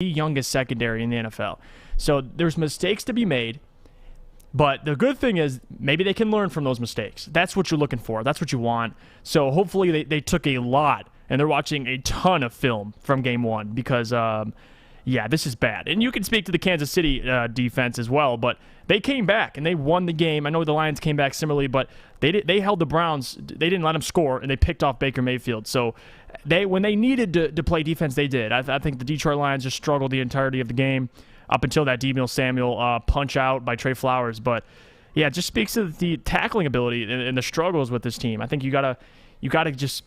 the youngest secondary in the NFL. So there's mistakes to be made, but the good thing is maybe they can learn from those mistakes. That's what you're looking for. That's what you want. So hopefully they took a lot, and they're watching a ton of film from game one because, this is bad. And you can speak to the Kansas City defense as well, but they came back and they won the game. I know the Lions came back similarly, but they held the Browns. They didn't let them score, and they picked off Baker Mayfield. So when they needed to play defense, they did. I think the Detroit Lions just struggled the entirety of the game up until that Deebo Samuel punch out by Trey Flowers. But yeah, it just speaks to the tackling ability and the struggles with this team. I think you gotta just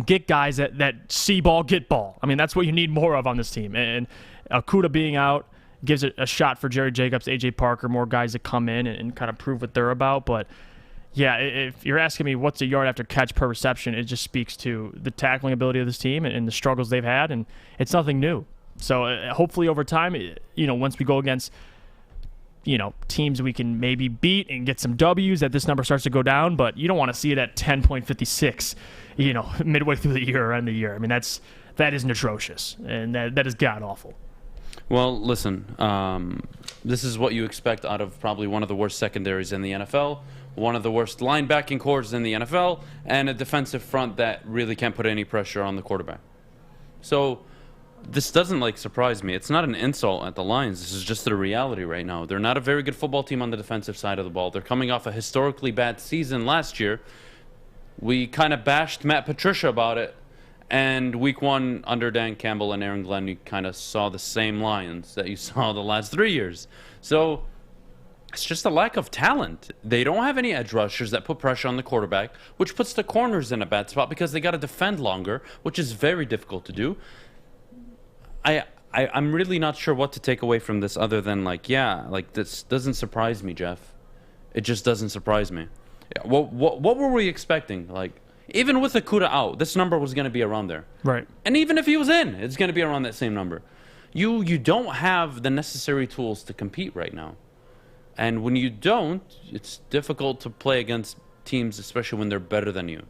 get guys that see ball, get ball. I mean, that's what you need more of on this team. And Okudah being out gives it a shot for Jerry Jacobs, A.J. Parker, more guys that come in and kind of prove what they're about. But yeah, if you're asking me what's a yard after catch per reception, it just speaks to the tackling ability of this team and the struggles they've had, and it's nothing new. So hopefully over time, once we go against, teams we can maybe beat and get some W's, that this number starts to go down. But you don't want to see it at 10.56, midway through the year or end of the year. I mean, that is atrocious, and that is god-awful. Well, listen, this is what you expect out of probably one of the worst secondaries in the NFL, one of the worst linebacking cores in the NFL, and a defensive front that really can't put any pressure on the quarterback. So this doesn't surprise me. It's not an insult at the Lions. This is just the reality right now. They're not a very good football team on the defensive side of the ball. They're coming off a historically bad season last year. We kind of bashed Matt Patricia about it. And week one, under Dan Campbell and Aaron Glenn, you kind of saw the same Lions that you saw the last 3 years. So it's just a lack of talent. They don't have any edge rushers that put pressure on the quarterback, which puts the corners in a bad spot because they got to defend longer, which is very difficult to do. I'm really not sure what to take away from this other than, this doesn't surprise me, Jeff. It just doesn't surprise me. What were we expecting? Even with Okudah out, this number was going to be around there. Right. And even if he was in, it's going to be around that same number. You don't have the necessary tools to compete right now. And when you don't, it's difficult to play against teams, especially when they're better than you.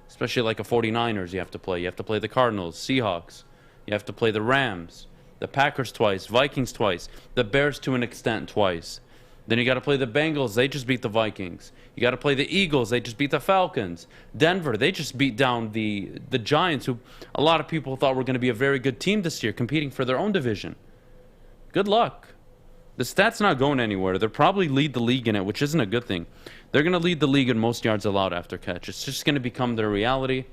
Especially like a 49ers you have to play. You have to play the Cardinals, Seahawks. You have to play the Rams, the Packers twice, Vikings twice, the Bears to an extent twice. Then you got to play the Bengals. They just beat the Vikings. You got to play the Eagles. They just beat the Falcons. Denver, they just beat down the Giants, who a lot of people thought were going to be a very good team this year, competing for their own division. Good luck. The stats not going anywhere. They'll probably lead the league in it, which isn't a good thing. They're going to lead the league in most yards allowed after catch. It's just going to become their reality.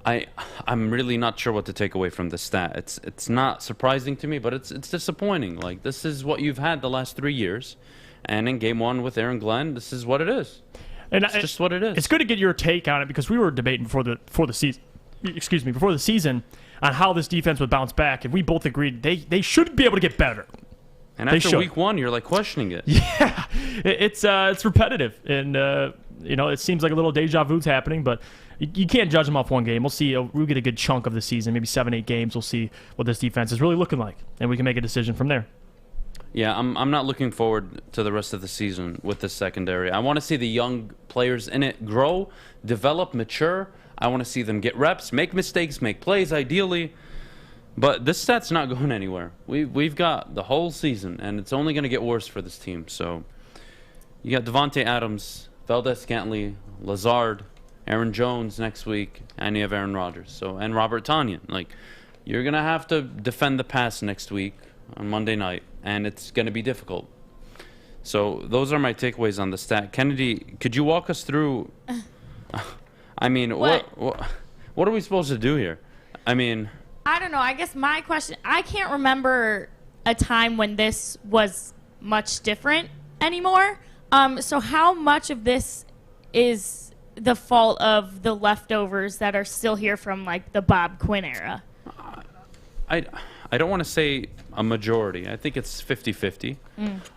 I'm really not sure what to take away from this stat. It's not surprising to me, but it's disappointing. This is what you've had the last 3 years, and in game one with Aaron Glenn, this is what it is. And it's just what it is. It's good to get your take on it because we were debating before the season on how this defense would bounce back, and we both agreed they should be able to get better. And after week one, you're questioning it. Yeah, it's repetitive, and it seems like a little deja vu's happening, but you can't judge them off one game. We'll see. We'll get a good chunk of the season, maybe 7-8 games. We'll see what this defense is really looking like, and we can make a decision from there. Yeah, I'm not looking forward to the rest of the season with this secondary. I want to see the young players in it grow, develop, mature. I want to see them get reps, make mistakes, make plays, ideally. But this stat's not going anywhere. We've got the whole season, and it's only going to get worse for this team. So you got Devontae Adams, Valdez-Scantling, Lazard, Aaron Jones next week, and you have Aaron Rodgers. And Robert Tonyan. You're going to have to defend the pass next week on Monday night, and it's going to be difficult. So those are my takeaways on the stat. Kennedy, could you walk us through? I mean, what are we supposed to do here? I mean, I don't know. I guess my question, I can't remember a time when this was much different anymore. So how much of this is the fault of the leftovers that are still here from the Bob Quinn era? I don't want to say a majority. I think it's 50-50.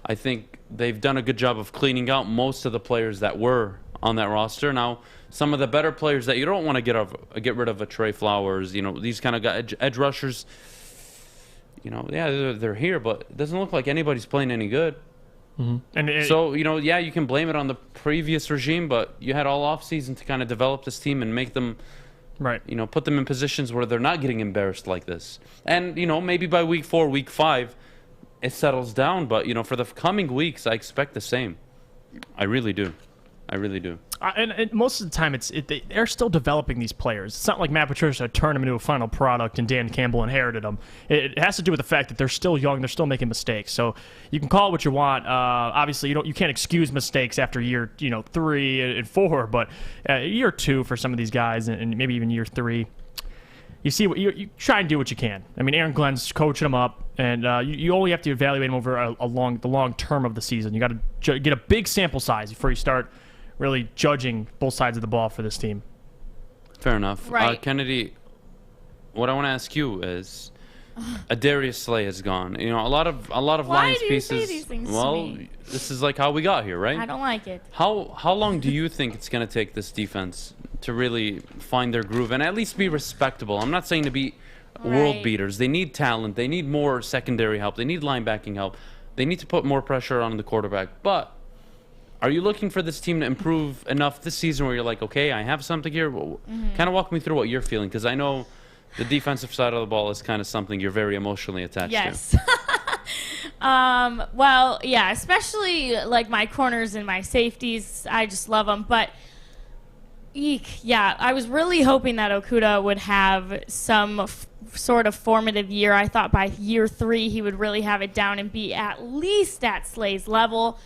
I think they've done a good job of cleaning out most of the players that were on that roster. Now, some of the better players that you don't want to get rid of a Trey Flowers, these kind of guys, edge rushers, they're here, but it doesn't look like anybody's playing any good. Mm-hmm. You can blame it on the previous regime, but you had all offseason to kind of develop this team and make them Right. Put them in positions where they're not getting embarrassed like this. And, maybe by week 4, week 5, it settles down. But, for the coming weeks, I expect the same. I really do. I really do. And most of the time, they're still developing these players. It's not like Matt Patricia turned them into a final product and Dan Campbell inherited them. It has to do with the fact that they're still young. They're still making mistakes. So you can call it what you want. Obviously, you can't excuse mistakes after year 3 and 4, but year 2 for some of these guys, and maybe even year 3. You see, you try and do what you can. I mean, Aaron Glenn's coaching them up, and you only have to evaluate them over the long term of the season. You got to get a big sample size before you start really judging both sides of the ball for this team. Fair enough. Right. Kennedy, what I want to ask you is, Darius Slay has gone. A lot of Lions pieces. Why do you say these things to me? This is like how we got here, right? I don't like it. How long do you think it's going to take this defense to really find their groove and at least be respectable? I'm not saying to be world beaters. They need talent. They need more secondary help. They need linebacking help. They need to put more pressure on the quarterback. But are you looking for this team to improve enough this season where you're like, okay, I have something here? Kind of walk me through what you're feeling, because I know the defensive side of the ball is kind of something you're very emotionally attached to. Yes. Well, yeah, especially like my corners and my safeties. I just love them. But, yeah, I was really hoping that Okudah would have some sort of formative year. I thought by year 3 he would really have it down and be at least at Slay's level.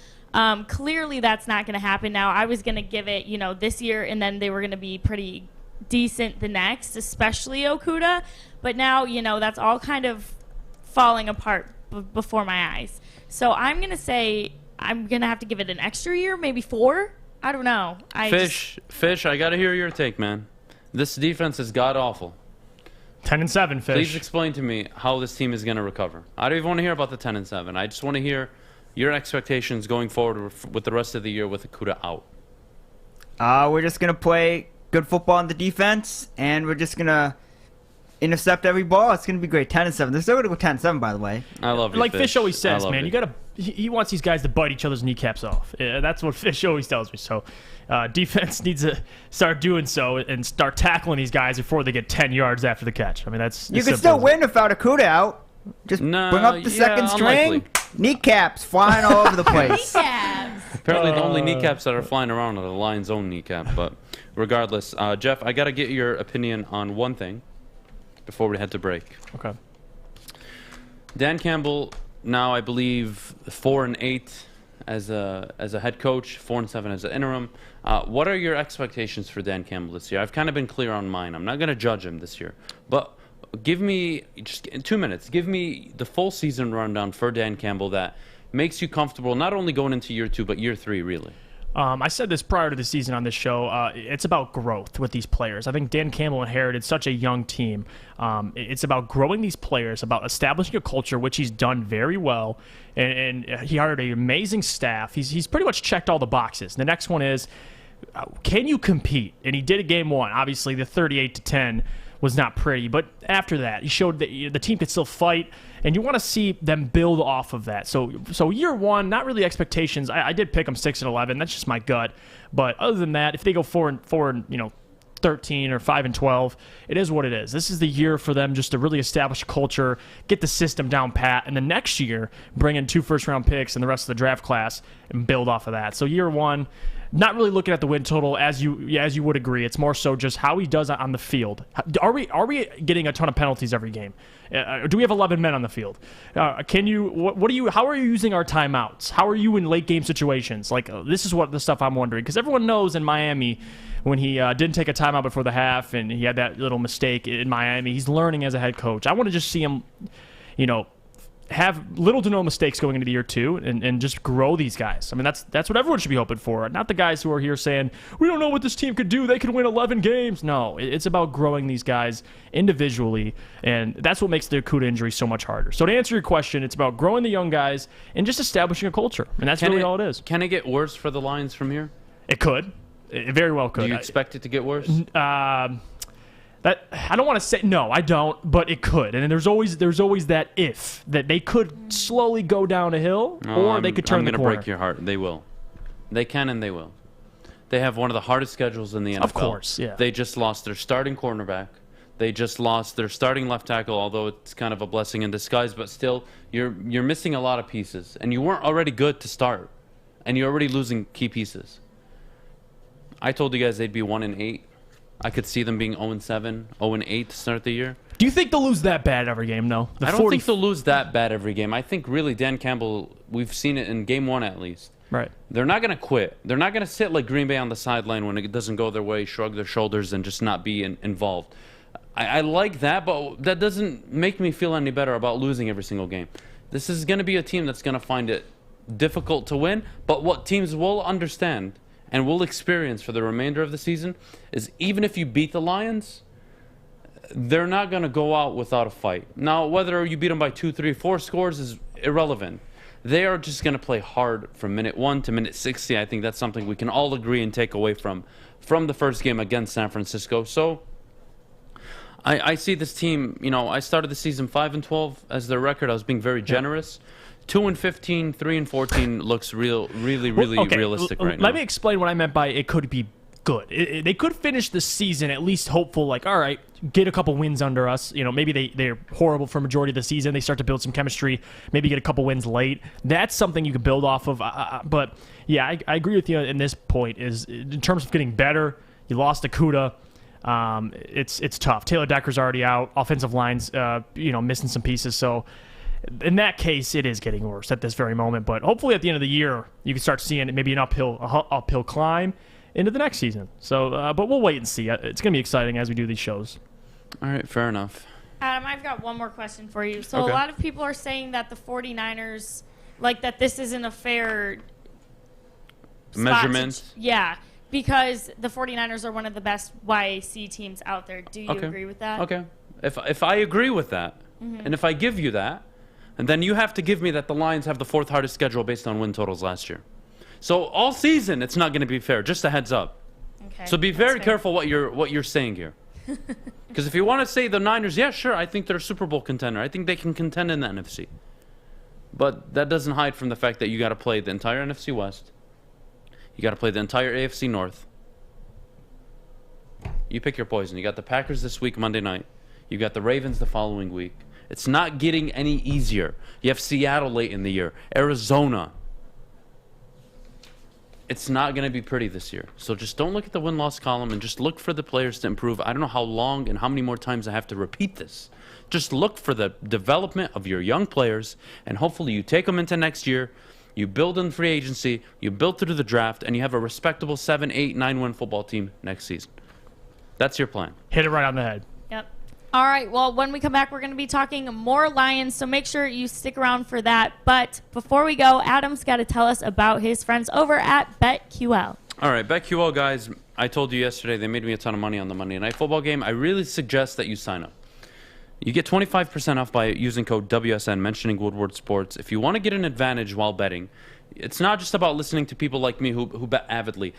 Clearly that's not going to happen now. I was going to give it, this year, and then they were going to be pretty decent the next, especially Okudah. But now, that's all kind of falling apart before my eyes. So I'm going to say I'm going to have to give it an extra year, maybe 4. I don't know. Fish, I got to hear your take, man. This defense is god-awful. 10-7, Fish. Please explain to me how this team is going to recover. I don't even want to hear about the 10-7. I just want to hear your expectations going forward with the rest of the year with Okudah out. We're just going to play good football on the defense, and we're just going to intercept every ball. It's going to be great. 10-7. They're still going to go 10-7, by the way. I love you, like Fish always says, man. You. He wants these guys to bite each other's kneecaps off. That's what Fish always tells me. So defense needs to start doing so and start tackling these guys before they get 10 yards after the catch. I mean, that's You can still win without Okudah out. Just bring up the second string. Unlikely. Kneecaps flying all over the place. Kneecaps. Apparently the only kneecaps that are flying around are the Lions' own kneecap. But regardless, Jeff, I got to get your opinion on one thing before we head to break. Okay. Dan Campbell, now I believe 4-8 as a head coach, 4-7 as an interim. What are your expectations for Dan Campbell this year? I've kind of been clear on mine. I'm not going to judge him this year, but give me, just in 2 minutes, give me the full season rundown for Dan Campbell that makes you comfortable not only going into year 2, but year 3, really. I said this prior to the season on this show. It's about growth with these players. I think Dan Campbell inherited such a young team. It's about growing these players, about establishing a culture, which he's done very well. And he hired an amazing staff. He's pretty much checked all the boxes. The next one is, can you compete? And he did it game 1. Obviously, the 38-10 was not pretty. But after that, he showed that the team could still fight. And you want to see them build off of that. So year 1, not really expectations. I did pick them 6-11. That's just my gut. But other than that, if they go 4-13 or 5-12, it is what it is. This is the year for them just to really establish culture, get the system down pat, and the next year bring in 2 first-round picks and the rest of the draft class and build off of that. So year 1, not really looking at the win total as you would agree. It's more so just how he does it on the field. Are we getting a ton of penalties every game? Do we have 11 men on the field? How are you using our timeouts? How are you in late game situations? This is what the stuff I'm wondering, because everyone knows in Miami when he didn't take a timeout before the half and he had that little mistake in Miami, he's learning as a head coach. I want to just see him, have little to no mistakes going into the year 2 and just grow these guys. I mean, that's what everyone should be hoping for. Not the guys who are here saying, we don't know what this team could do. They could win 11 games. No, it's about growing these guys individually, and that's what makes the Okudah injury so much harder. So to answer your question, it's about growing the young guys and just establishing a culture, and that's really all it is. Can it get worse for the Lions from here? It could. It very well could. Do you expect it to get worse? I don't want to say no, I don't, but it could. And then there's always that if that they could slowly go down a hill, or they could turn the corner. I'm going to break your heart. They will. They can and they will. They have one of the hardest schedules in the NFL. Of course, yeah. They just lost their starting cornerback. They just lost their starting left tackle, although it's kind of a blessing in disguise. But still, you're missing a lot of pieces. And you weren't already good to start. And you're already losing key pieces. I told you guys they'd be 1-8. I could see them being 0-7, 0-8 to start the year. Do you think they'll lose that bad every game, though? I don't think they'll lose that bad every game. I think really Dan Campbell, we've seen it in game 1 at least. Right. They're not going to quit. They're not going to sit like Green Bay on the sideline when it doesn't go their way, shrug their shoulders, and just not be involved. I like that, but that doesn't make me feel any better about losing every single game. This is going to be a team that's going to find it difficult to win, but what teams will understand and will experience for the remainder of the season is even if you beat the Lions, they're not going to go out without a fight. Now, whether you beat them by 2, 3, 4 scores is irrelevant. They are just going to play hard from minute 1 to minute 60. I think that's something we can all agree and take away from the first game against San Francisco. So I see this team, I started the season 5-12 as their record. I was being very generous. 2-15, 3-14 looks really realistic right now. Let me explain what I meant by it could be good. They could finish the season at least hopeful, like, all right, get a couple wins under us. Maybe they're horrible for majority of the season. They start to build some chemistry, maybe get a couple wins late. That's something you can build off of. But, yeah, I agree with you in this point is in terms of getting better, you lost Akuda. It's tough. Taylor Decker's already out. Offensive line's, missing some pieces. So in that case, it is getting worse at this very moment. But hopefully at the end of the year, you can start seeing maybe an uphill climb into the next season. So, but we'll wait and see. It's going to be exciting as we do these shows. All right, fair enough. Adam, I've got one more question for you. So Okay. A lot of people are saying that the 49ers, that this isn't a fair Measurement. Yeah, because the 49ers are one of the best YAC teams out there. Do you agree with that? Okay. If I agree with that, and if I give you that, and then you have to give me that the Lions have the 4th hardest schedule based on win totals last year. So all season, it's not going to be fair. Just a heads up. Okay. So be very careful what you're saying here. Because if you want to say the Niners, yeah, sure, I think they're a Super Bowl contender. I think they can contend in the NFC. But that doesn't hide from the fact that you got to play the entire NFC West. You got to play the entire AFC North. You pick your poison. You got the Packers this week, Monday night. You got the Ravens the following week. It's not getting any easier. You have Seattle late in the year. Arizona. It's not going to be pretty this year. So just don't look at the win-loss column and just look for the players to improve. I don't know how long and how many more times I have to repeat this. Just look for the development of your young players, and hopefully you take them into next year. You build in free agency, you build through the draft, and you have a respectable 7, 8, 9-win football team next season. That's your plan. Hit it right on the head. Yep. All right, well, when we come back, we're going to be talking more Lions, so make sure you stick around for that. But before we go, Adam's got to tell us about his friends over at BetQL. All right, BetQL, guys, I told you yesterday they made me a ton of money on the Monday Night Football game. I really suggest that you sign up. You get 25% off by using code WSN, mentioning Woodward Sports. If you want to get an advantage while betting, it's not just about listening to people like me who bet avidly.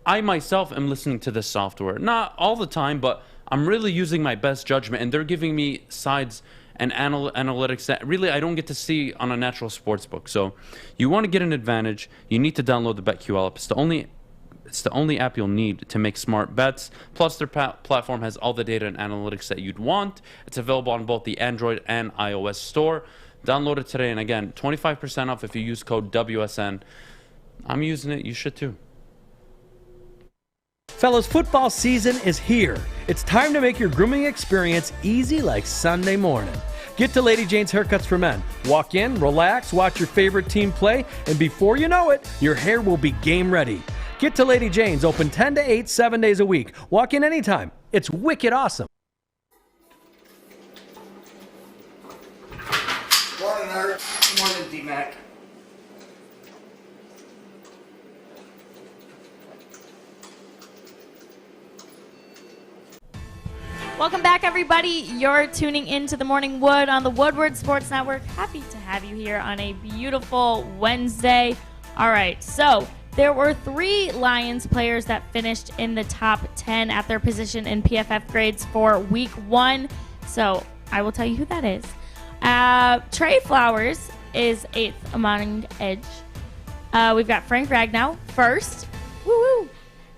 I myself am listening to this software. Not all the time, but I'm really using my best judgment, and they're giving me sides and analytics that really I don't get to see on a natural sports book. So you want to get an advantage, you need to download the BetQL app. It's the only app you'll need to make smart bets. Plus, their platform has all the data and analytics that you'd want. It's available on both the Android and iOS store. Download it today, and again, 25% off if you use code WSN. I'm using it. You should too. Fellas, football season is here. It's time to make your grooming experience easy like Sunday morning. Get to Lady Jane's Haircuts for Men. Walk in, relax, watch your favorite team play, and before you know it, your hair will be game ready. Get to Lady Jane's, open 10 to 8, 7 days a week. Walk in anytime. It's wicked awesome. Morning, Art. Morning, D-Mac. Welcome back, everybody. You're tuning into the Morning Wood on the Woodward Sports Network. Happy to have you here on a beautiful Wednesday. All right, so there were 3 Lions players that finished in the top 10 at their position in PFF grades for week 1. So I will tell you who that is. Trey Flowers is 8th among edge. We've got Frank Ragnow first. Woo-woo.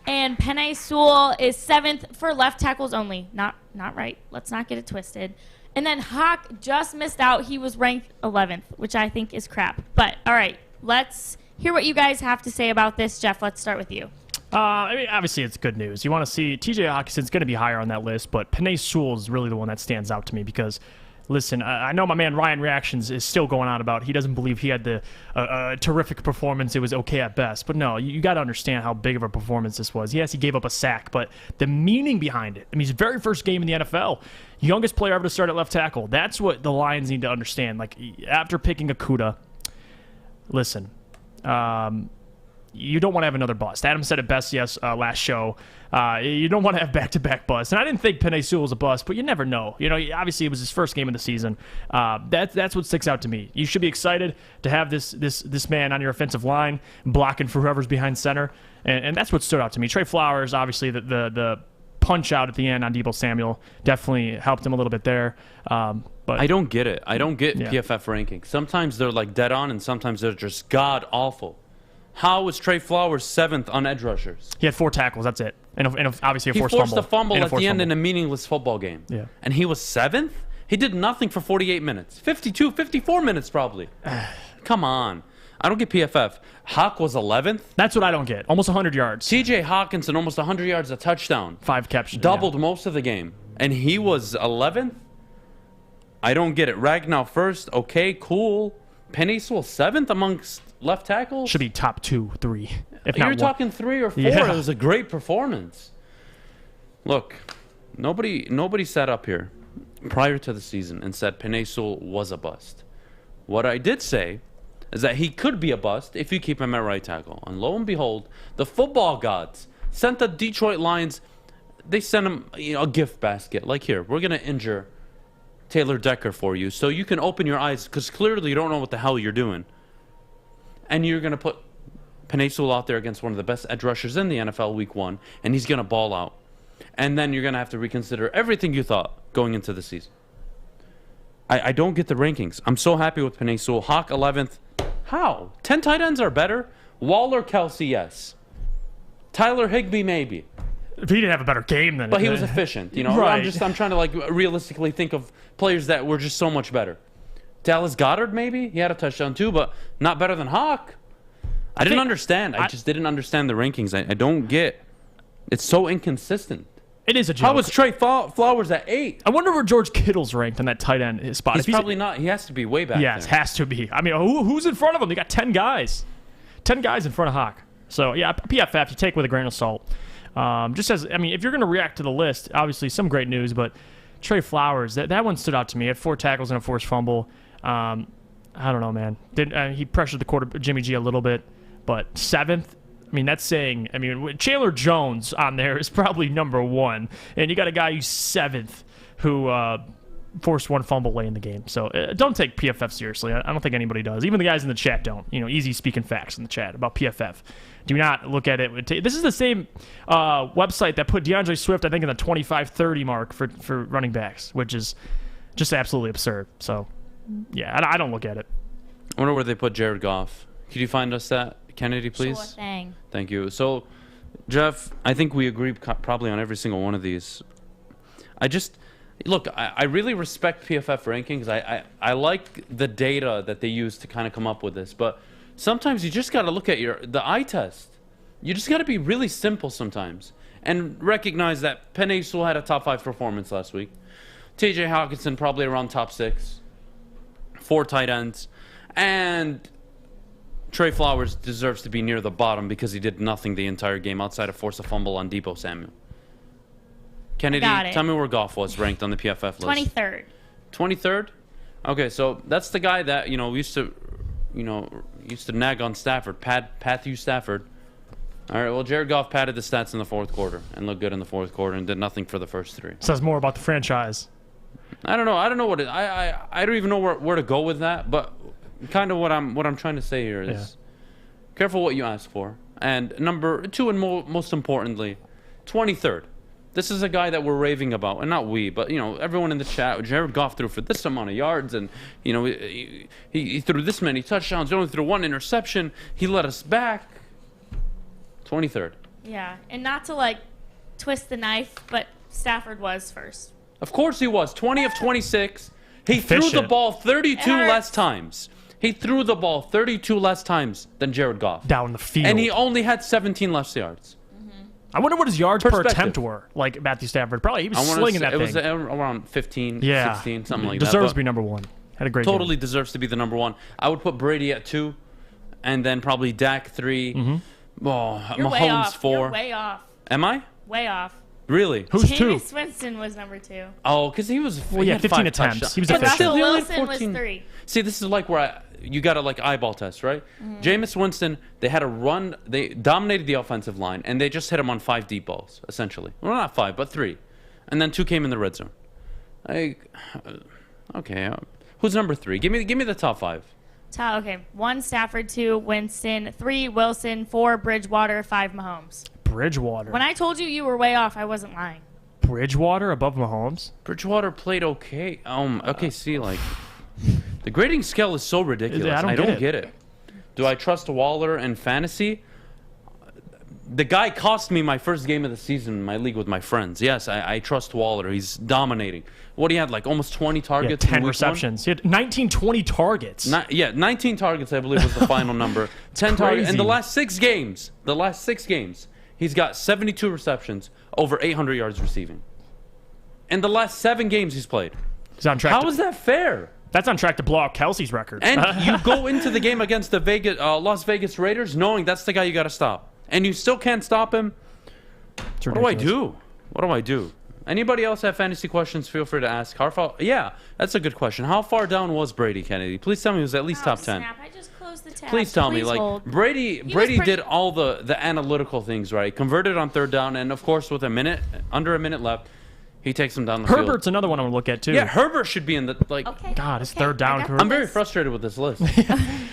And Penei Sewell is 7th for left tackles only. Not right. Let's not get it twisted. And then Hawk just missed out. He was ranked 11th, which I think is crap. But, all right, let's hear what you guys have to say about this. Jeff, let's start with you. I mean, obviously, it's good news. You want to see T.J. Hawkinson's going to be higher on that list, but Penei Sewell is really the one that stands out to me because, listen, I know my man Ryan Reactions is still going on about he doesn't believe he had the terrific performance. It was okay at best. But no, you got to understand how big of a performance this was. Yes, he gave up a sack, but the meaning behind it. I mean, his very first game in the NFL, youngest player ever to start at left tackle. That's what the Lions need to understand. Like, after picking Okudah, listen, you don't want to have another bust. Adam said it best last show. You don't want to have back-to-back busts. And I didn't think Penei Sewell was a bust, but you never know. You know, obviously it was his first game of the season. That's what sticks out to me. You should be excited to have this man on your offensive line blocking for whoever's behind center, and that's what stood out to me. Trey Flowers, obviously the punch out at the end on Deebo Samuel definitely helped him a little bit there. But I don't get it. I don't get Yeah. PFF rankings. Sometimes they're like dead on, and sometimes they're just god awful. How was Trey Flowers 7th on edge rushers? he had 4 tackles. That's it, and obviously a He forced forced fumble. a fumble And at the end in a meaningless football game. Yeah. And he was 7th? He did nothing for 48 minutes. 52, 54 minutes probably. Come on. I don't get PFF. Hawk was 11th. That's what I don't get. Almost 100 yards, TJ Hawkinson, almost 100 yards, a touchdown. 5 catches, Doubled most of the game. And he was 11th? I don't get it. Ragnow first. Okay, cool. Penei Sewell 7th amongst left tackles? Should be top 2, 3. If not You're one. talking 3 or 4. Yeah. It was a great performance. Look, nobody sat up here prior to the season and said Penei Sewell was a bust. What I did say is that he could be a bust if you keep him at right tackle. And lo and behold, the football gods sent the Detroit Lions, they sent him a gift basket. Like, here, we're going to injure Taylor Decker for you so you can open your eyes, because clearly you don't know what the hell you're doing. And you're going to put Penei Sewell out there against one of the best edge rushers in the NFL week 1, and he's going to ball out. And then you're going to have to reconsider everything you thought going into the season. I don't get the rankings. I'm so happy with Penei Sewell. Hawk 11th. How? 10 tight ends are better? Waller, Kelsey, yes. Tyler Higbee, maybe. If he didn't have a better game than But he was efficient, you know. Right. I'm trying to like realistically think of players that were just so much better. Dallas Goedert, maybe he had a touchdown too, but not better than Hawk. I didn't understand. I just didn't understand the rankings. I don't get. It's so inconsistent. It is a joke. How was Trey Flowers at 8? I wonder where George Kittle's ranked on that tight end spot. He's probably not. He has to be way back Yes, there. has to be. I mean, who's in front of him? They got 10 guys. 10 guys in front of Hawk. So, yeah, PFF, you take with a grain of salt. Just as, I mean, if you're going to react to the list, obviously some great news, but Trey Flowers, that one stood out to me. He had 4 tackles and a forced fumble. I don't know, man. He pressured the quarter, Jimmy G, a little bit, but 7th, I mean, that's saying, I mean, Chandler Jones on there is probably number 1, and you got a guy who's 7th who forced 1 fumble late in the game. So don't take PFF seriously. I don't think anybody does. Even the guys in the chat don't. You know, easy speaking facts in the chat about PFF. Do not look at it. This is the same website that put DeAndre Swift, I think, in the 25-30 mark for running backs, which is just absolutely absurd. So, yeah, I don't look at it. I wonder where they put Jared Goff. Could you find us that, Kennedy, please? Sure thing. Thank you. So, Jeff, I think we agree probably on every single one of these. I really respect PFF rankings. I like the data that they use to kind of come up with this, but sometimes you just got to look at the eye test. You just got to be really simple sometimes and recognize that Penei Sewell had a top 5 performance last week. TJ Hawkinson probably around top 6. 4 tight ends. And Trey Flowers deserves to be near the bottom because he did nothing the entire game outside of force a fumble on Deebo Samuel. Kennedy, Got it. tell me where Goff was ranked on the PFF list. 23rd. 23rd? Okay, so that's the guy that, used to nag on Stafford, Pat you Stafford. All right, well, Jared Goff padded the stats in the 4th quarter and looked good in the 4th quarter and did nothing for the first 3. Says more about the franchise. I don't know. I don't know what it, I don't even know where to go with that, but kind of what I'm trying to say here is careful what you ask for. And number 2, and most importantly, 23rd. This is a guy that we're raving about, and not we, but everyone in the chat. Jared Goff threw for this amount of yards, and he threw this many touchdowns. He only threw 1 interception. He led us back. 23rd. Yeah, and not to like twist the knife, but Stafford was first. Of course he was. 20 of 26. He threw the Efficient. ball 32 It hurts. less times. He threw the ball 32 less times than Jared Goff. Down the field. And he only had 17 less yards. I wonder what his yards per Perspective. attempt were, like Matthew Stafford. Probably he was I wanna slinging say that it thing. was around 15, Yeah. 16, something like that. Deserves to But be number one. Had a great game. totally deserves to be the number one. I would put Brady at 2, and then probably Dak 3. Mm-hmm. Oh, You're way Mahomes off. 4. You're way off. Am I? Way off. Really? Who's two? Jameis Winston was number 2. Oh, because he was. Well, he yeah, had 15 5 attempts. touchdowns. He was But efficient. still, Russell he only had Wilson was 14. 3. See, this is like where you got to like eyeball test, right? Jameis Winston, they had a run. They dominated the offensive line, and they just hit him on 5 deep balls, essentially. Well, not 5, but 3. And then 2 came in the red zone. Okay. Who's number 3? Give me the top 5. Okay. 1 Stafford, 2 Winston, 3 Wilson, 4 Bridgewater, 5 Mahomes. Bridgewater. When I told you you were way off, I wasn't lying. Bridgewater above Mahomes? Bridgewater played okay. Okay, see, like the grading scale is so ridiculous. I don't get it. Do I trust Waller in fantasy? The guy cost me my first game of the season in my league with my friends. Yes, I trust Waller. He's dominating. What he had, like almost 20 Yeah, targets. in 10 week receptions. He had 19, 20 targets. 19 targets, I believe, was the final number. 10 targets. In the crazy. last 6 games, he's got 72 receptions, over 800 yards receiving. In the last 7 games he's played. He's on track. How is that fair? That's on track to blow out Kelsey's record. And you go into the game against the Las Vegas Raiders knowing that's the guy you got to stop. And you still can't stop him. It's What do I ridiculous. do? What do I do? Anybody else have fantasy questions? Feel free to ask. Yeah, that's a good question. How far down was Brady, Kennedy? Please tell me he was at least top 10. Snap. I just closed the tab. Please tell me, hold. Brady was did all the analytical things right. Converted on 3rd down, and of course with under a minute left, he takes him down the field. Herbert's another one I want to look at, too. Yeah, Herbert should be in the Okay. God, his okay, 3rd down I got career. I'm very this. frustrated with this list.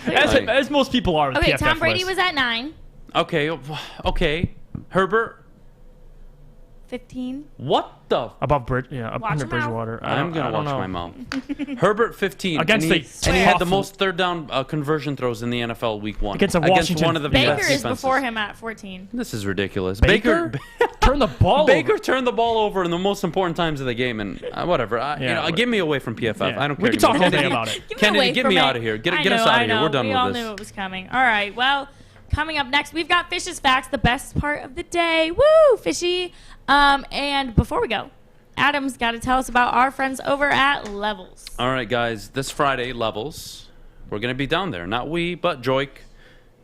As most people are with Okay, PFF Tom Brady lists. was at 9. Okay. Herbert, 15. what the? Above Watch under your mouth. Bridgewater. I'm gonna watch my mouth. Herbert 15 Against and he, the and he had tough- the most 3rd down conversion throws in the NFL week 1 Against a Washington- one of the Baker best is defenses. before him at 14. This is ridiculous. Baker? Turn the ball Baker over. turned the ball over in the most important times of the game, and whatever. Yeah, get me away from PFF. Yeah. I don't care. We can talk all anymore. day about it. Give me Kennedy, away get from me it. out of here. Get I us know, out of I here. know. We're done we with all this. knew it was coming. All right. Well, coming up next, we've got Fish's Facts, the best part of the day. Woo, Fishy. And before we go, Adam's got to tell us about our friends over at Levels. All right, guys. This Friday, Levels. We're going to be down there. Not we, but Joik.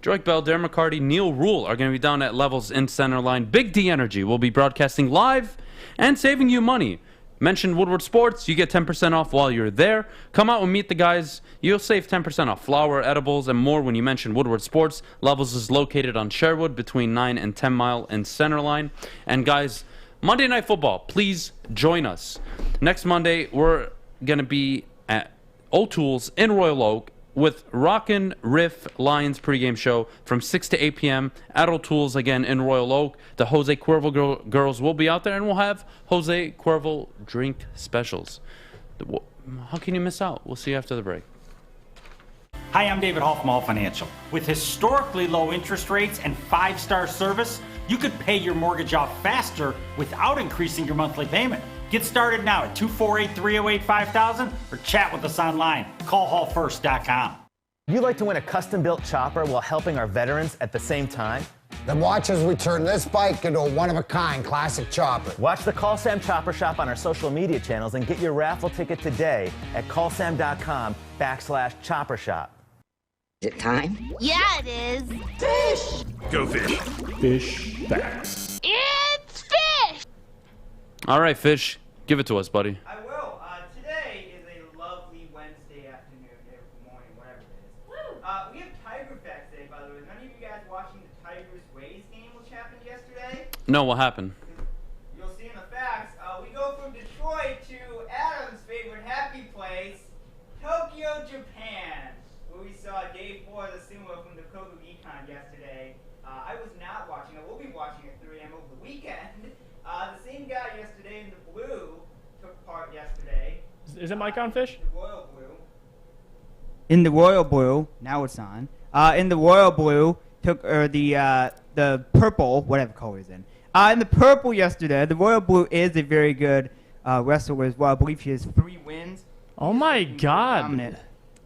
Joik Bell, Darren McCarty, Neil Rule are going to be down at Levels in Centerline. Big D Energy will be broadcasting live and saving you money. Mention Woodward Sports, you get 10% off while you're there. Come out and meet the guys. You'll save 10% off flour, edibles, and more when you mention Woodward Sports. Levels is located on Sherwood between 9 and 10 Mile and Centerline. And guys, Monday Night Football, please join us. Next Monday, we're going to be at O'Toole's in Royal Oak with Rockin' Riff Lions pregame show from 6 to 8 p.m. at O'Toole's again in Royal Oak. The Jose Cuervo girls will be out there, and we'll have Jose Cuervo drink specials. How can you miss out? We'll see you after the break. Hi, I'm David Hall from All Financial. With historically low interest rates and 5-star service, you could pay your mortgage off faster without increasing your monthly payment. Get started now at 248-308-5000 or chat with us online. Call hallfirst.com. You like to win a custom-built chopper while helping our veterans at the same time? Then watch as we turn this bike into a one-of-a-kind classic chopper. Watch the Call Sam Chopper Shop on our social media channels and get your raffle ticket today at callsam.com/chopper shop. Is it time? Yeah, it is. Go fish. Fish Facts. It's fish. All right, Fish, give it to us, buddy. I will. Today is a lovely Wednesday afternoon, morning, whatever it is. We have Tiger Facts Day, by the way. None of you guys watching the Tigers-Rays game, which happened yesterday? No, what happened? You'll see in the facts. We go from Detroit to Adam's favorite happy place, Tokyo, Japan, where we saw Dave Ford, the sumo from the Kogu Econ yesterday. I was not watching. I will be watching at 3 a.m. over the weekend. The same guy yesterday in the blue took part yesterday. Is it mic on, Fish? The royal blue. In the royal blue, now it's on. In the royal blue, the purple, whatever color he's in. In the purple yesterday, the royal blue is a very good wrestler as well. I believe he has 3 wins. Oh my God. Dominant.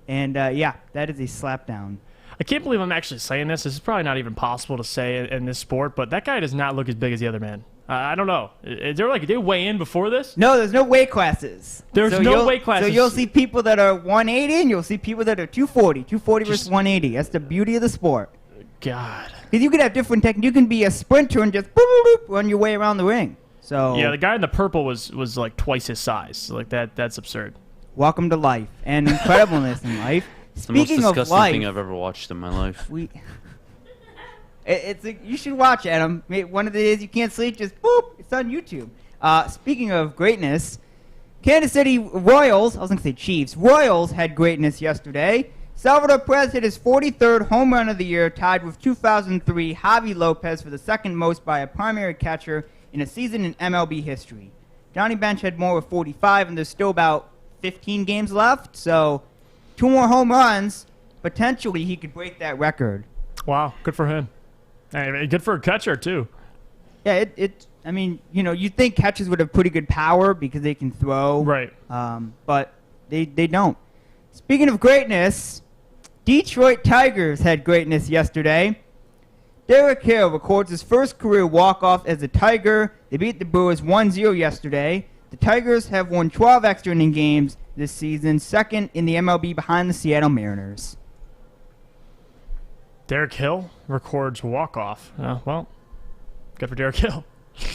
And yeah, that is a slapdown. I can't believe I'm actually saying this. This is probably not even possible to say in this sport, but that guy does not look as big as the other man. I don't know. Is there like, did they weigh in before this? No, there's no weight classes. There's no weight classes. So you'll see people that are 180 and you'll see people that are 240. 240 versus 180. That's the beauty of the sport. God. Because you could have different techniques. You can be a sprinter and just boop, boop, boop, run your way around the ring. So yeah, the guy in the purple was like twice his size. So like that's absurd. Welcome to life and incredibleness in life. It's the most Speaking of disgusting life, thing I've ever watched in my life. You should watch, Adam. One of the days you can't sleep, just boop. It's on YouTube. Speaking of greatness, Kansas City Royals, I was going to say Chiefs, Royals had greatness yesterday. Salvador Perez hit his 43rd home run of the year, tied with 2003 Javi Lopez for the second most by a primary catcher in a season in MLB history. Johnny Bench had more with 45, and there's still about 15 games left, so 2 more home runs. Potentially, he could break that record. Wow, good for him. Hey, good for a catcher, too. Yeah, I mean, you know, you'd think catchers would have pretty good power because they can throw. Right. But they don't. Speaking of greatness, Detroit Tigers had greatness yesterday. Derek Hill records his first career walk-off as a Tiger. They beat the Brewers 1-0 yesterday. The Tigers have won 12 extra inning games this season, second in the MLB behind the Seattle Mariners. Derek Hill records walk-off. Well, good for Derek Hill.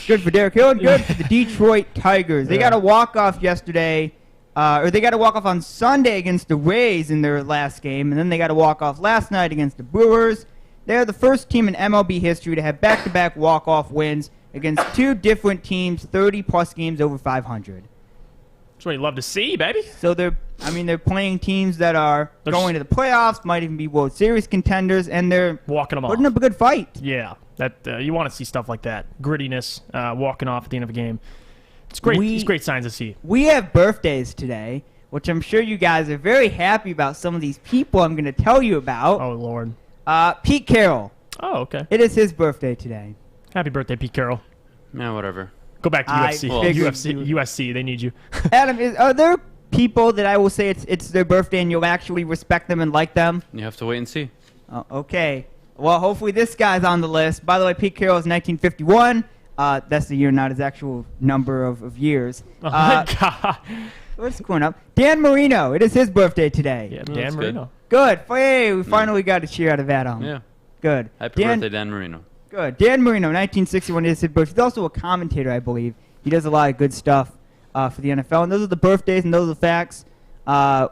Good for Derek Hill and good for the Detroit Tigers. They got a walk-off yesterday, or they got a walk-off on Sunday against the Rays in their last game, and then they got a walk-off last night against the Brewers. They're the first team in MLB history to have back-to-back walk-off wins against 2 different teams, 30-plus games over 500. That's what you love to see, baby. So they're playing teams that are going to the playoffs, might even be World Series contenders, and they're walking them off. Putting up a good fight. Yeah, that you want to see stuff like that, grittiness, walking off at the end of a game. It's great. It's great signs to see. We have birthdays today, which I'm sure you guys are very happy about. Some of these people I'm going to tell you about. Oh Lord. Pete Carroll. Oh, okay. It is his birthday today. Happy birthday, Pete Carroll. Yeah, whatever. Go back to UFC. USC, they need you. Adam, are there people that I will say it's their birthday and you'll actually respect them and like them? You have to wait and see. Oh, okay. Well, hopefully this guy's on the list. By the way, Pete Carroll is 1951. That's the year, not his actual number of years. Oh, my God. What's going up? Dan Marino. It is his birthday today. Yeah, Dan Marino. Good. Hey, we finally got a cheer out of Adam. Yeah. Good. Happy birthday, Dan Marino. Good. Dan Marino, 1961 is his birthday. He's also a commentator, I believe. He does a lot of good stuff for the NFL. And those are the birthdays and those are the facts. We're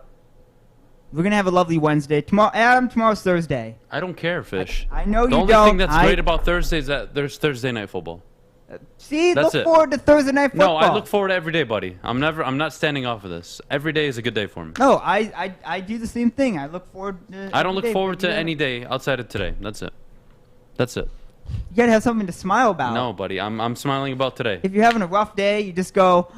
going to have a lovely Wednesday. Tomorrow's Thursday. I don't care, Fish. I know you don't. The only thing that's great about Thursday is that there's Thursday Night Football. Look forward to Thursday Night Football. No, I look forward to every day, buddy. I'm not standing off of this. Every day is a good day for me. No, I do the same thing. I look forward to I don't look forward to any day outside of today. That's it. That's it. You gotta have something to smile about. No, buddy. I'm smiling about today. If you're having a rough day, you just go,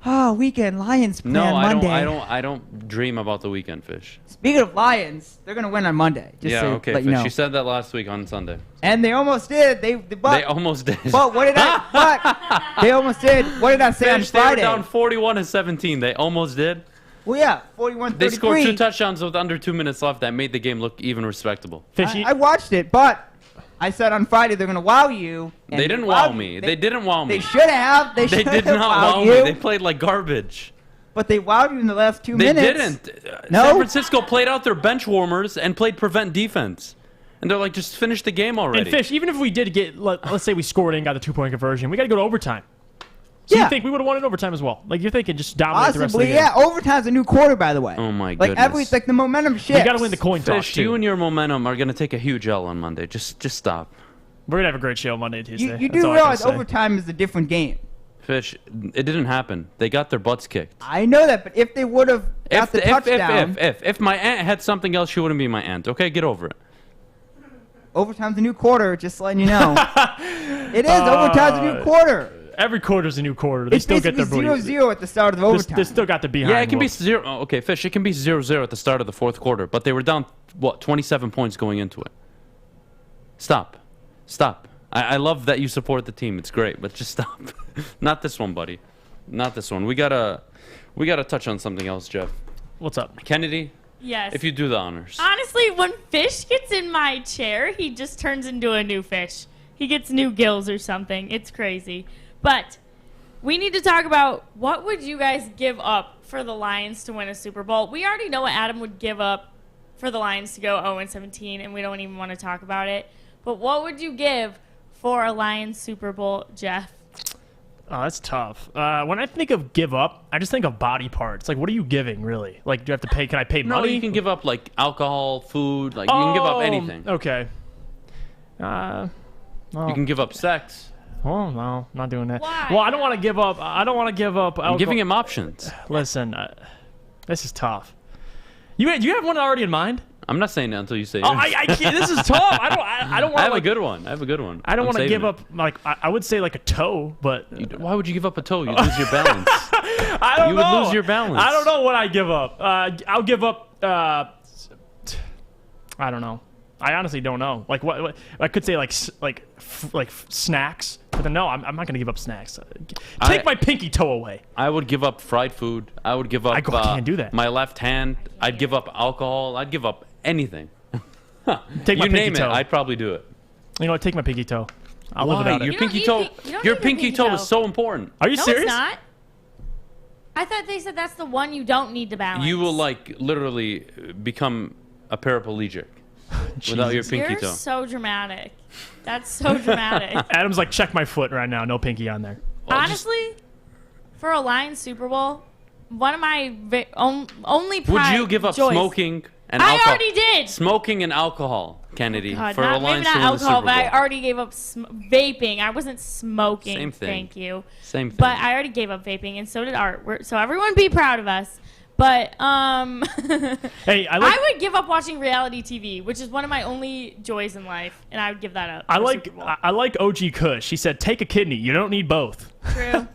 oh, weekend Lions play on Monday. I don't dream about the weekend, Fish. Speaking of Lions, they're gonna win on Monday. Just yeah, so okay, let Fish. you know. You said that last week on Sunday. And they almost did. They almost did. But what did they almost did. What did I say Fish, on Friday? They were down 41-17. They almost did. Well, yeah, 41-33. They scored 2 touchdowns with under 2 minutes left that made the game look even respectable. I watched it, but I said on Friday they're going to wow you. They didn't wow me. They didn't wow me. They should have. They did not wow me. They played like garbage. But they wowed you in the last 2 minutes. They didn't. No? San Francisco played out their bench warmers and played prevent defense. And they're like, just finish the game already. And Fish, even if we did get, let's say we scored and got the 2-point conversion, we got to go to overtime. So you think we would have won in overtime as well? Like, you're thinking just dominate the rest of the game. Yeah, overtime's a new quarter, by the way. Oh, my goodness. Like the momentum shifts. We got to win the coin toss, Fish, too. you and your momentum are going to take a huge L on Monday. Just stop. We're going to have a great show Monday and Tuesday. You do realize overtime is a different game. Fish, it didn't happen. They got their butts kicked. I know that, but if they would have got the touchdown... If my aunt had something else, she wouldn't be my aunt. Okay, get over it. Overtime's a new quarter, just letting you know. It is. Overtime's a new quarter. Every quarter's a new quarter. They still get their 0-0 at the start of the overtime. They still got the behind. Yeah, it can be 0. Oh, okay, Fish, it can be 0-0 at the start of the fourth quarter, but they were down, 27 points going into it. Stop. Stop. I love that you support the team. It's great, but just stop. Not this one, buddy. Not this one. We gotta touch on something else, Jeff. What's up? Kennedy, Yes. if you do the honors. Honestly, when Fish gets in my chair, he just turns into a new fish. He gets new gills or something. It's crazy. But we need to talk about what would you guys give up for the Lions to win a Super Bowl. We already know what Adam would give up for the Lions to go 0-17, and we don't even want to talk about it. But what would you give for a Lions Super Bowl, Jeff? Oh, that's tough. When I think of give up, I just think of body parts. Like, what are you giving, really? Like, do you have to pay? Can I pay No, money? you can give up like alcohol, food. Like you can give up anything. Okay. You can give up sex. Oh no, not doing that. Why? Well, I don't want to give up. I don't want to give up. I'm giving him options. Listen, this is tough. You have one already in mind? I'm not saying that until you say it. Oh, I can't. This is tough. I don't want. I have a good one. I have a good one. I don't want to give it. up. Like I would say like a toe, but Why would you give up a toe? You'd lose your balance. I don't You know. would lose your balance. I don't know what I give up. I'll give up. I don't know. I honestly don't know. Like what I could say like snacks, but then no, I'm not gonna give up snacks. Take my pinky toe away. I would give up fried food. I would give up. I can't do that. My left hand. I'd give up alcohol. I'd give up anything. Take my you name pinky toe. it. I'd probably do it. You know what? Take my pinky toe. I'll live Why? without Your it. pinky need toe. pi- you don't Your need a pinky pinky toe toe. is so important. Are you No, serious? it's not. I thought they said that's the one you don't need to balance. You will like literally become a paraplegic without your pinky You're toe. so dramatic. That's so dramatic. Adam's like, check my foot right now. No pinky on there. Honestly, for a Lions Super Bowl, one of my only Would pride you give up joys- smoking and I alcohol? already did. Smoking and alcohol, Kennedy, God, for a maybe Lions not to win the alcohol, Super but I Bowl. already gave up vaping. I wasn't smoking. Same thing. Thank you. Same thing. But I already gave up vaping, and so did Art. So everyone be proud of us. But Hey, I would give up watching reality TV, which is one of my only joys in life, and I would give that up. I for like Super Bowl. I like OG Kush. He said, take a kidney. You don't need both. True.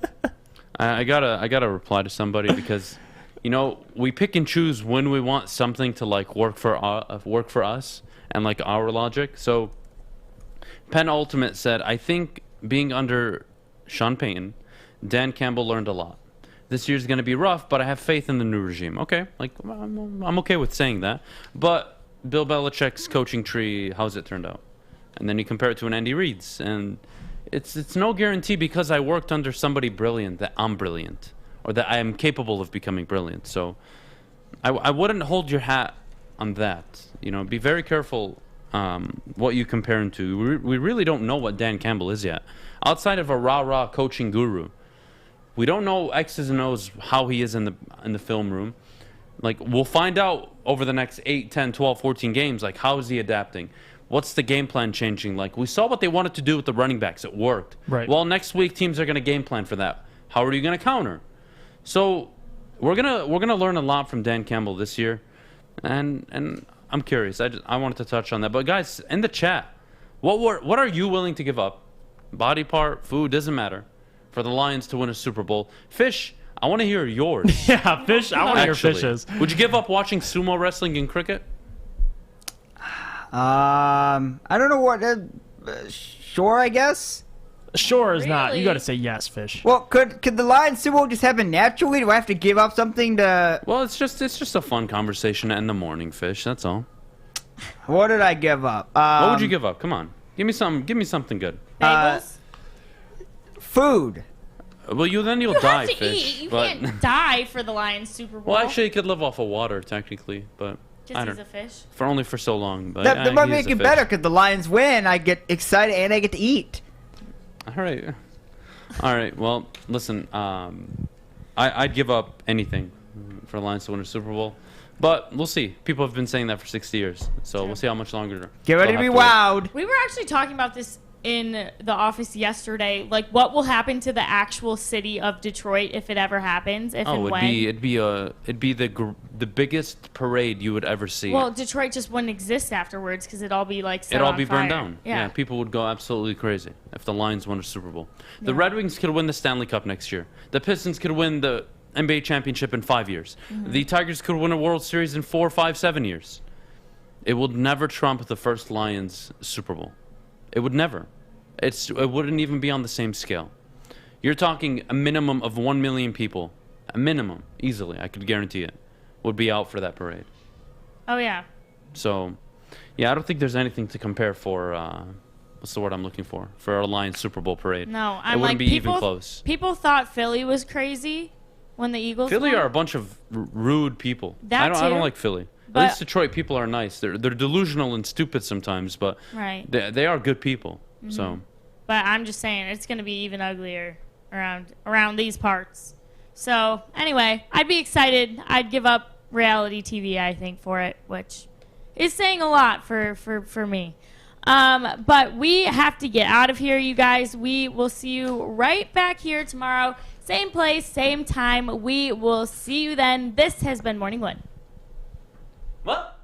I gotta reply to somebody because, you know, we pick and choose when we want something to like work for us and like our logic. So, Penn Ultimate said, I think being under Sean Payton, Dan Campbell learned a lot. This year's gonna be rough, but I have faith in the new regime. Okay, like I'm okay with saying that. But Bill Belichick's coaching tree, how's it turned out? And then you compare it to an Andy Reid's, and it's no guarantee because I worked under somebody brilliant that I'm brilliant or that I am capable of becoming brilliant. So I wouldn't hold your hat on that. You know, be very careful what you compare him to. We really don't know what Dan Campbell is yet. Outside of a rah-rah coaching guru, we don't know X's and O's how he is in the film room. Like, we'll find out over the next 8, 10, 12, 14 games, like, how is he adapting? What's the game plan changing? Like, we saw what they wanted to do with the running backs. It worked. Right. Well, next week, teams are going to game plan for that. How are you going to counter? So, we're gonna learn a lot from Dan Campbell this year. And I'm curious. I wanted to touch on that. But, guys, in the chat, what are you willing to give up? Body part, food, doesn't matter, for the Lions to win a Super Bowl. Fish, I want to hear yours. Yeah, Fish. I want to hear Actually, Fishes. would you give up watching sumo wrestling and cricket? I don't know what. Sure, I guess. Sure is not. You Really? got to say yes, Fish. Well, could the Lions Super Bowl just happen naturally? Do I have to give up something to? Well, it's just a fun conversation in the morning, Fish. That's all. What did I give up? What would you give up? Come on, give me something good. Bagels? Food. Well, you'll You die, have to Fish. eat. You but can't die for the Lions Super Bowl. well, actually, you could live off of water technically, but because I he's don't. a fish. For only for so long, but That might he is make a it fish. better because the Lions win. I get excited and I get to eat. All right. Well, listen. I'd give up anything for the Lions to win a Super Bowl, but we'll see. People have been saying that for 60 years, so we'll see how much longer. Get ready they'll to be have wait. wowed. We were actually talking about this in the office yesterday. Like, what will happen to the actual city of Detroit if it ever happens? If and when? it'd be the biggest parade you would ever see. Well, Detroit just wouldn't exist afterwards because it'd all be like set It'd all on be burned fire. down. Yeah. People would go absolutely crazy if the Lions won a Super Bowl. The Red Wings could win the Stanley Cup next year. The Pistons could win the NBA championship in 5 years. Mm-hmm. The Tigers could win a World Series in 4, 5, 7 years. It will never trump the first Lions Super Bowl. It would never. It wouldn't even be on the same scale. You're talking a minimum of 1 million people. A minimum, easily, I could guarantee it, would be out for that parade. Oh, yeah. So, yeah, I don't think there's anything to compare for, what's the word I'm looking for our Lions Super Bowl parade. No, it wouldn't be even close. People thought Philly was crazy when the Eagles Philly won. are a bunch of rude people. That I don't like Philly. But at least Detroit people are nice. They're delusional and stupid sometimes, but right. they are good people. Mm-hmm. So, but I'm just saying it's going to be even uglier around these parts. So anyway, I'd be excited. I'd give up reality TV, I think, for it, which is saying a lot for me. But we have to get out of here, you guys. We will see you right back here tomorrow. Same place, same time. We will see you then. This has been Morning Wood. What?